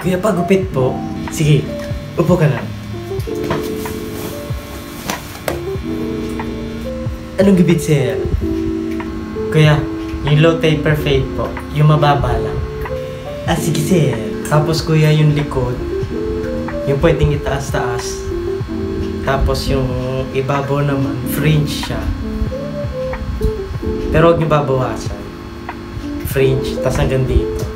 Kuya, pagupit po. Sige, upo ka lang. Anong gupit, sir? Kuya, yung low taper fade po. Yung mababa lang. Ah, sige, sir. Tapos, kuya, yung likod. Yung pwedeng itaas-taas. Tapos, yung ibabaw naman, fringe siya. Pero huwag niyo babawasan. Fringe, tas hanggang dito.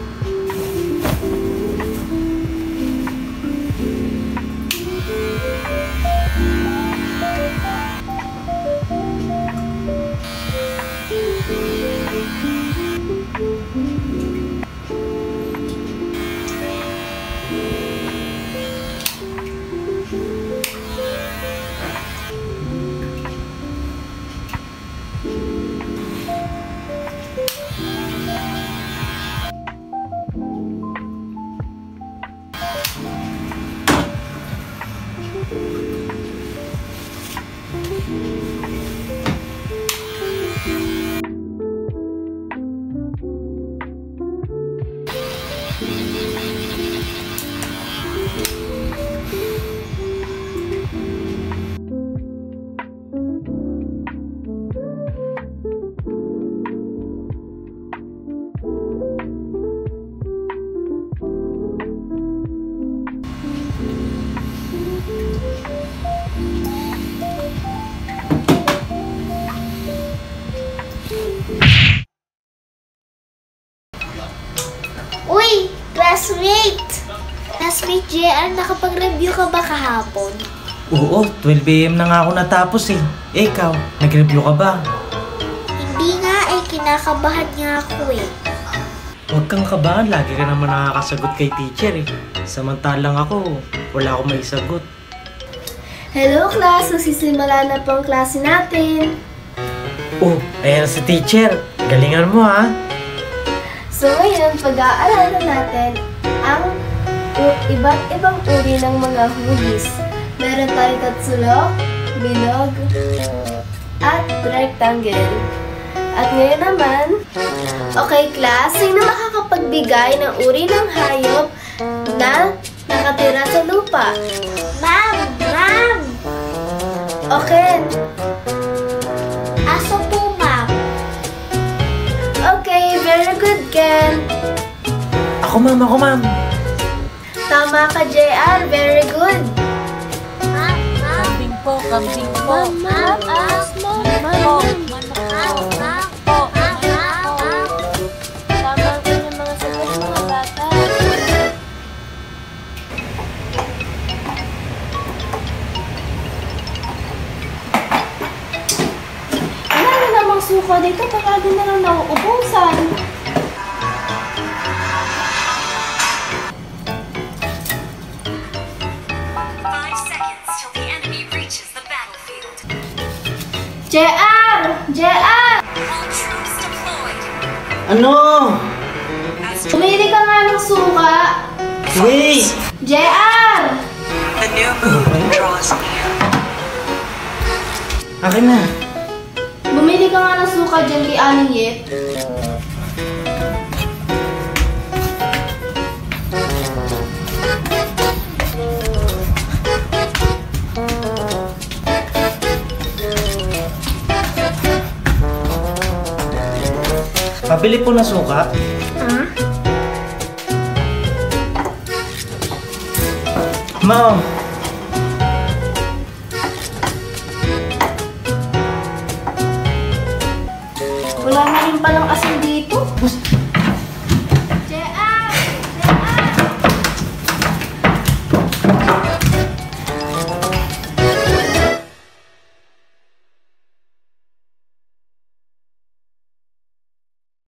Uy! Classmate! Classmate JR, nakapag-review ka ba kahapon? Oo, 12 AM na nga ako natapos eh. Eh, ikaw, nag-review ka ba? Hindi nga kinakabahan nga ako eh. Huwag kang kabahan, lagi ka naman nakakasagot kay teacher eh. Samantalang ako, wala akong may sagot. Hello class! Nagsisimula na po ang klase natin. Oh, ayan si teacher. Galingan mo ha. So ngayon, pag-aaralan natin ang iba't ibang uri ng mga hugis. Meron tayong tatsulok, bilog, at rectangle. At ngayon naman, okay class, sino makakapagbigay ng uri ng hayop na nakatira sa lupa? Ma'am! Ma'am! Okay. Aso po, ma'am. Okay, very good, Ken. Ako ma'am. Tama ka, JR. Very good. Ma'am! Ma'am! Kambing po, kambing po. Ma'am! Tama ang inyong mga sagot, mga bata. Wala na namang suka dito. Pagkado na lang nauubusan. JR! JR! Ano? Pumili ka nga ng suka. Wait! JR! The new moon draws near. Akin na. Bumili ka nga ng suka dyan kay Aling Yet. Pabili po na suka. Ma'am. Wala na rin palang asin dito.